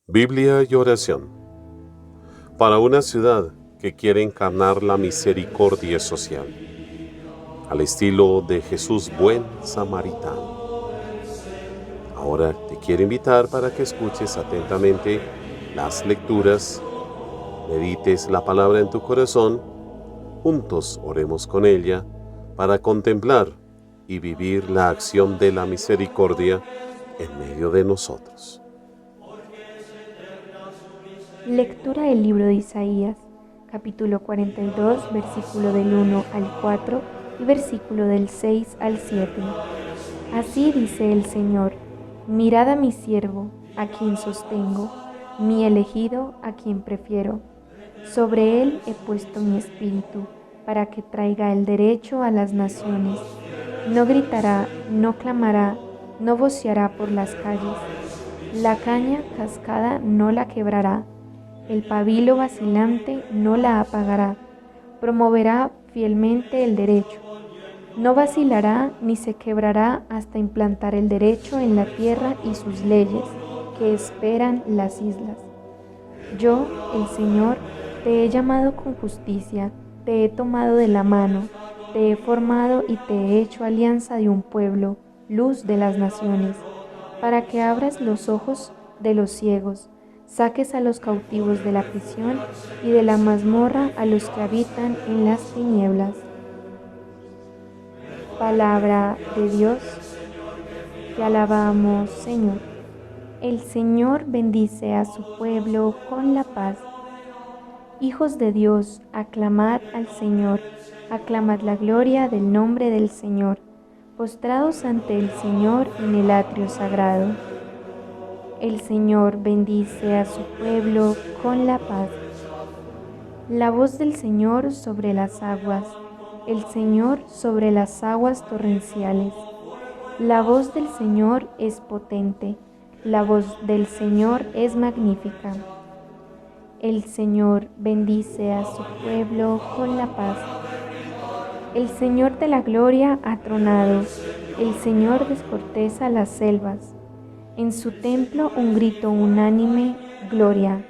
Biblia y oración. Para una ciudad que quiere encarnar la misericordia social, al estilo de Jesús buen samaritano. Ahora te quiero invitar para que escuches atentamente las lecturas, medites la palabra en tu corazón, juntos oremos con ella para contemplar y vivir la acción de la misericordia en medio de nosotros. Lectura del libro de Isaías, capítulo 42, versículo del 1 al 4 y versículo del 6 al 7. Así dice el Señor: mirad a mi siervo, a quien sostengo, mi elegido, a quien prefiero. Sobre él he puesto mi espíritu, para que traiga el derecho a las naciones. No gritará, no clamará, no voceará por las calles. La caña cascada no la quebrará. El pabilo vacilante no la apagará. Promoverá fielmente el derecho. No vacilará ni se quebrará hasta implantar el derecho en la tierra y sus leyes, que esperan las islas. Yo, el Señor, te he llamado con justicia, te he tomado de la mano, te he formado y te he hecho alianza de un pueblo, luz de las naciones, para que abras los ojos de los ciegos, saques a los cautivos de la prisión y de la mazmorra a los que habitan en las tinieblas. Palabra de Dios, te alabamos, Señor. El Señor bendice a su pueblo con la paz. Hijos de Dios, aclamad al Señor, aclamad la gloria del nombre del Señor, postrados ante el Señor en el atrio sagrado. El Señor bendice a su pueblo con la paz. La voz del Señor sobre las aguas, el Señor sobre las aguas torrenciales. La voz del Señor es potente, la voz del Señor es magnífica. El Señor bendice a su pueblo con la paz. El Señor de la gloria ha tronado, el Señor descorteza las selvas. En su templo un grito unánime, gloria.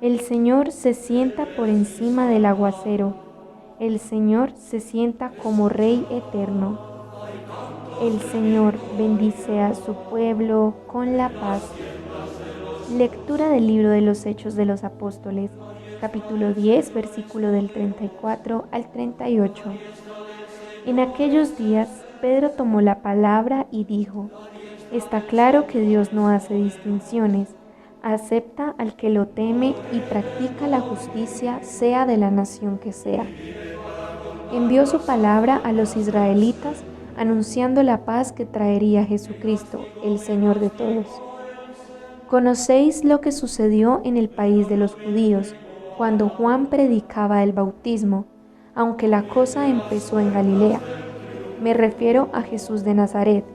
El Señor se sienta por encima del aguacero, el Señor se sienta como Rey eterno. El Señor bendice a su pueblo con la paz. Lectura del libro de los Hechos de los Apóstoles, capítulo 10, versículo del 34 al 38. En aquellos días, Pedro tomó la palabra y dijo: está claro que Dios no hace distinciones, acepta al que lo teme y practica la justicia, sea de la nación que sea. Envió su palabra a los israelitas, anunciando la paz que traería Jesucristo, el Señor de todos. Conocéis lo que sucedió en el país de los judíos, cuando Juan predicaba el bautismo, aunque la cosa empezó en Galilea. Me refiero a Jesús de Nazaret,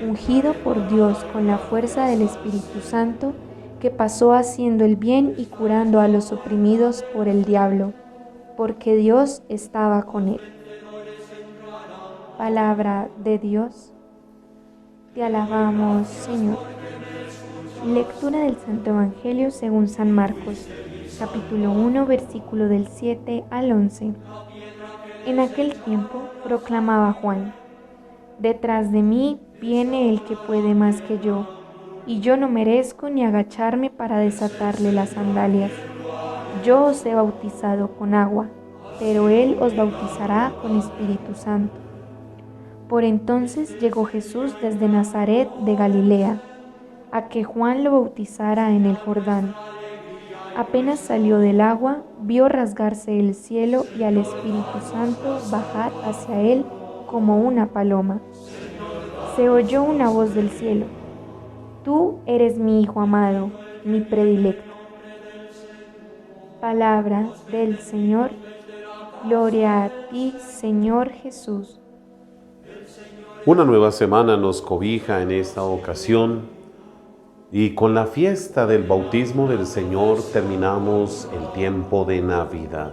ungido por Dios con la fuerza del Espíritu Santo, que pasó haciendo el bien y curando a los oprimidos por el diablo, porque Dios estaba con él. Palabra de Dios, te alabamos, Señor. Lectura del Santo Evangelio según San Marcos, capítulo 1, versículo del 7 al 11. En aquel tiempo proclamaba Juan: detrás de mí viene el que puede más que yo, y yo no merezco ni agacharme para desatarle las sandalias. Yo os he bautizado con agua, pero él os bautizará con Espíritu Santo. Por entonces llegó Jesús desde Nazaret de Galilea, a que Juan lo bautizara en el Jordán. Apenas salió del agua, vio rasgarse el cielo y al Espíritu Santo bajar hacia él como una paloma. Se oyó una voz del cielo: tú eres mi Hijo amado, mi predilecto. Palabra del Señor. Gloria a ti, Señor Jesús. Una nueva semana nos cobija en esta ocasión y con la fiesta del bautismo del Señor terminamos el tiempo de Navidad.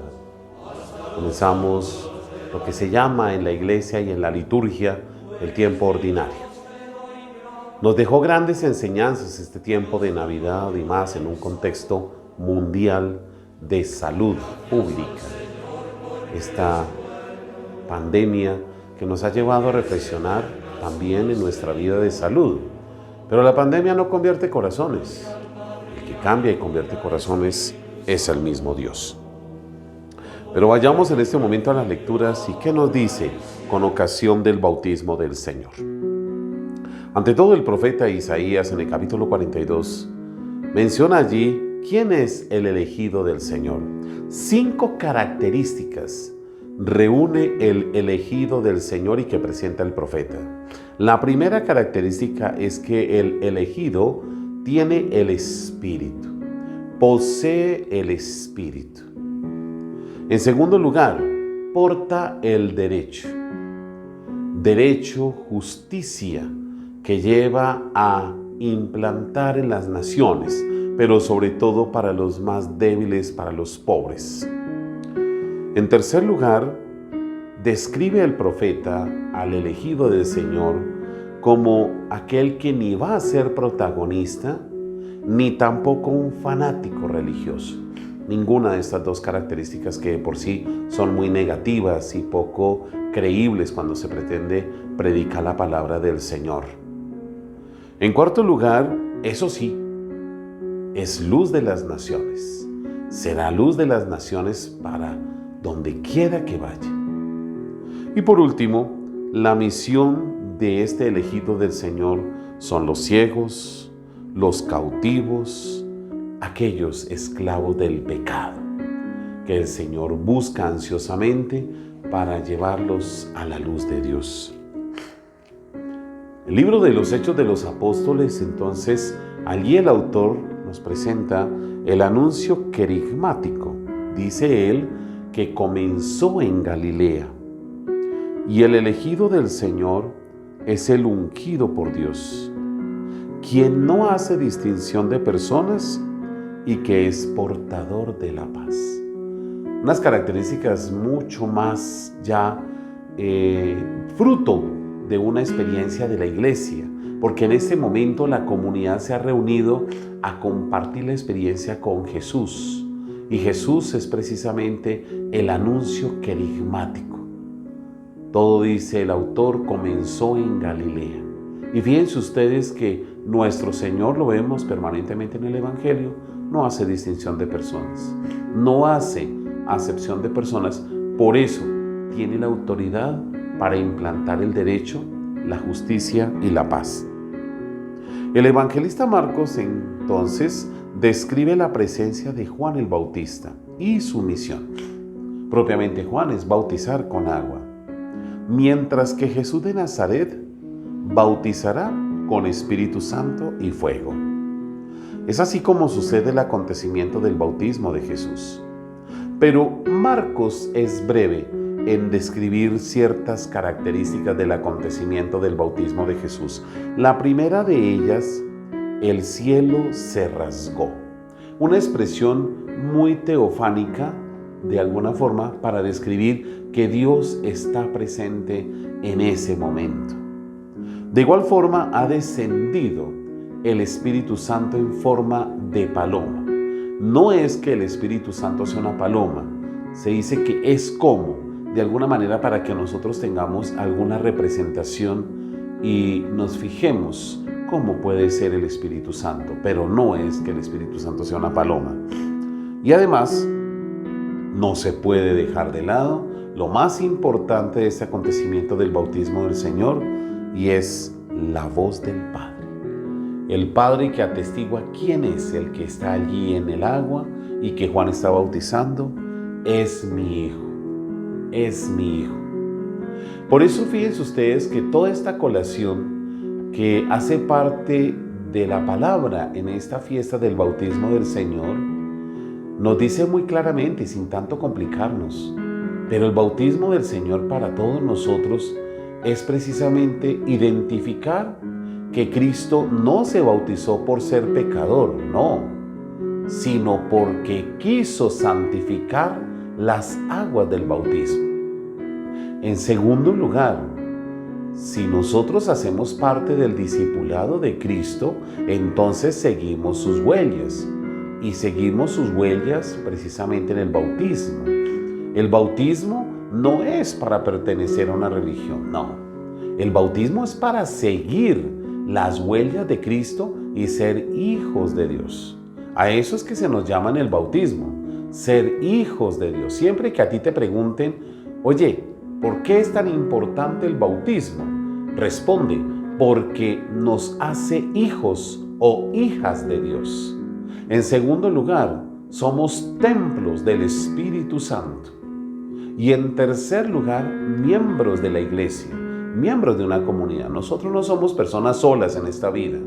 Comenzamos lo que se llama en la iglesia y en la liturgia el tiempo ordinario. Nos dejó grandes enseñanzas este tiempo de Navidad y más en un contexto mundial de salud pública. Esta pandemia que nos ha llevado a reflexionar también en nuestra vida de salud. Pero la pandemia no convierte corazones. El que cambia y convierte corazones es el mismo Dios. Pero vayamos en este momento a las lecturas y qué nos dice con ocasión del bautismo del Señor. Ante todo, el profeta Isaías en el capítulo 42 menciona allí quién es el elegido del Señor. 5 características reúne el elegido del Señor y que presenta el profeta. La primera característica es que el elegido tiene el Espíritu, posee el Espíritu. En segundo lugar, porta el derecho, justicia, que lleva a implantar en las naciones, pero sobre todo para los más débiles, para los pobres. En tercer lugar, describe el profeta al elegido del Señor como aquel que ni va a ser protagonista, ni tampoco un fanático religioso. Ninguna de estas 2 características que por sí son muy negativas y poco creíbles cuando se pretende predicar la palabra del Señor. En cuarto lugar, eso sí, es luz de las naciones. Será luz de las naciones para donde quiera que vaya. Y por último, la misión de este elegido del Señor son los ciegos, los cautivos, aquellos esclavos del pecado, que el Señor busca ansiosamente para llevarlos a la luz de Dios. El libro de los Hechos de los Apóstoles, entonces, allí el autor nos presenta el anuncio querigmático. Dice él que comenzó en Galilea. Y el elegido del Señor es el ungido por Dios, quien no hace distinción de personas y que es portador de la paz. Unas características mucho más ya fruto de una experiencia de la iglesia, porque en este momento la comunidad se ha reunido a compartir la experiencia con Jesús. Y Jesús es precisamente el anuncio querigmático. Todo, dice el autor, comenzó en Galilea. Y fíjense ustedes que nuestro Señor, lo vemos permanentemente en el Evangelio, no hace distinción de personas, no hace acepción de personas. Por eso tiene la autoridad para implantar el derecho, la justicia y la paz. El evangelista Marcos entonces describe la presencia de Juan el Bautista y su misión. Propiamente Juan es bautizar con agua, mientras que Jesús de Nazaret bautizará con Espíritu Santo y fuego. Es así como sucede el acontecimiento del bautismo de Jesús. Pero Marcos es breve en describir ciertas características del acontecimiento del bautismo de Jesús. La primera de ellas, el cielo se rasgó. Una expresión muy teofánica, de alguna forma, para describir que Dios está presente en ese momento. De igual forma, ha descendido el Espíritu Santo en forma de paloma. No es que el Espíritu Santo sea una paloma, se dice que es como, de alguna manera, para que nosotros tengamos alguna representación y nos fijemos cómo puede ser el Espíritu Santo, pero no es que el Espíritu Santo sea una paloma. Y además, no se puede dejar de lado lo más importante de este acontecimiento del bautismo del Señor, y es la voz del Padre. El Padre que atestigua quién es el que está allí en el agua y que Juan está bautizando. Es mi Hijo, es mi Hijo. Por eso fíjense ustedes que toda esta colación que hace parte de la palabra en esta fiesta del bautismo del Señor, nos dice muy claramente y sin tanto complicarnos, pero el bautismo del Señor para todos nosotros es precisamente identificar que Cristo no se bautizó por ser pecador, no, sino porque quiso santificar las aguas del bautismo. En segundo lugar, si nosotros hacemos parte del discipulado de Cristo, entonces seguimos sus huellas. Y seguimos sus huellas precisamente en el bautismo. El bautismo no es para pertenecer a una religión, no. El bautismo es para seguir las huellas de Cristo y ser hijos de Dios. A eso es que se nos llama en el bautismo, ser hijos de Dios. Siempre que a ti te pregunten, oye, ¿por qué es tan importante el bautismo? Responde, porque nos hace hijos o hijas de Dios. En segundo lugar, somos templos del Espíritu Santo. Y en tercer lugar, miembros de la iglesia, miembros de una comunidad. Nosotros no somos personas solas en esta vida.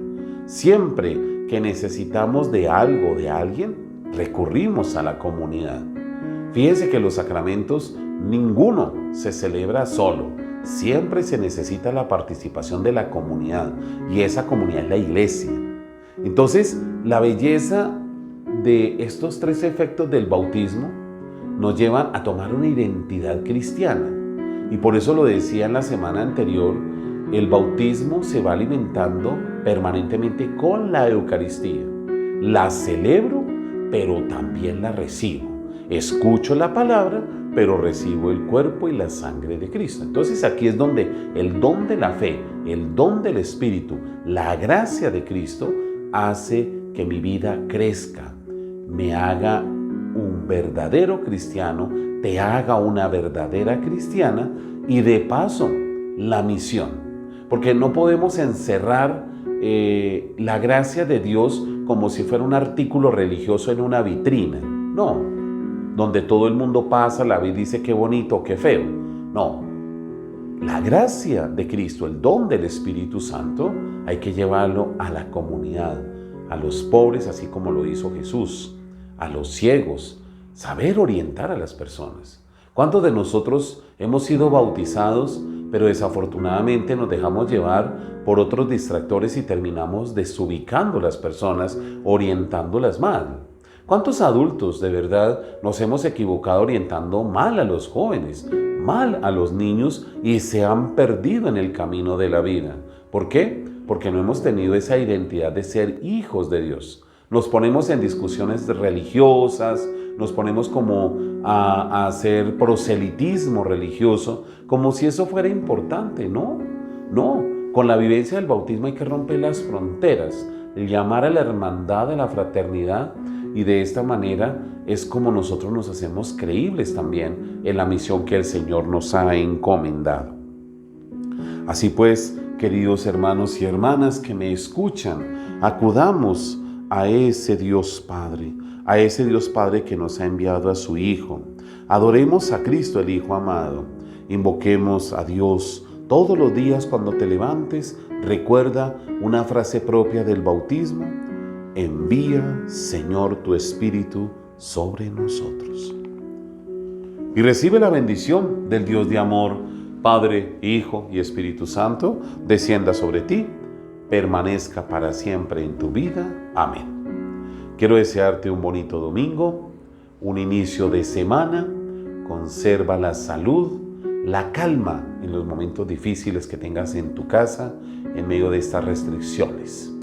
Siempre que necesitamos de algo, de alguien, recurrimos a la comunidad. Fíjense que los sacramentos, ninguno se celebra solo. Siempre se necesita la participación de la comunidad, y esa comunidad es la iglesia. Entonces, la belleza de estos tres efectos del bautismo nos llevan a tomar una identidad cristiana. Y por eso lo decía en la semana anterior, el bautismo se va alimentando permanentemente con la Eucaristía. La celebro, pero también la recibo. Escucho la palabra, pero recibo el cuerpo y la sangre de Cristo. Entonces aquí es donde el don de la fe, el don del Espíritu, la gracia de Cristo hace que mi vida crezca, me haga un verdadero cristiano, te haga una verdadera cristiana, y de paso la misión. Porque no podemos encerrar la gracia de Dios como si fuera un artículo religioso en una vitrina. No, donde todo el mundo pasa, la ve y dice qué bonito, qué feo. No, la gracia de Cristo, el don del Espíritu Santo, hay que llevarlo a la comunidad, a los pobres, así como lo hizo Jesús, a los ciegos, saber orientar a las personas. ¿Cuántos de nosotros hemos sido bautizados, pero desafortunadamente nos dejamos llevar por otros distractores y terminamos desubicando a las personas, orientándolas mal? ¿Cuántos adultos de verdad nos hemos equivocado orientando mal a los jóvenes, mal a los niños, y se han perdido en el camino de la vida? ¿Por qué? Porque no hemos tenido esa identidad de ser hijos de Dios. Nos ponemos en discusiones religiosas, nos ponemos como a hacer proselitismo religioso, como si eso fuera importante. No, con la vivencia del bautismo hay que romper las fronteras, llamar a la hermandad, a la fraternidad, y de esta manera es como nosotros nos hacemos creíbles también en la misión que el Señor nos ha encomendado. Así pues, queridos hermanos y hermanas que me escuchan, acudamos a ese Dios Padre que nos ha enviado a su Hijo. Adoremos a Cristo, el Hijo amado. Invoquemos a Dios todos los días cuando te levantes. Recuerda una frase propia del bautismo: envía, Señor, tu Espíritu sobre nosotros. Y recibe la bendición del Dios de amor, Padre, Hijo y Espíritu Santo, descienda sobre ti, permanezca para siempre en tu vida. Amén. Quiero desearte un bonito domingo, un inicio de semana. Conserva la salud, la calma en los momentos difíciles que tengas en tu casa en medio de estas restricciones.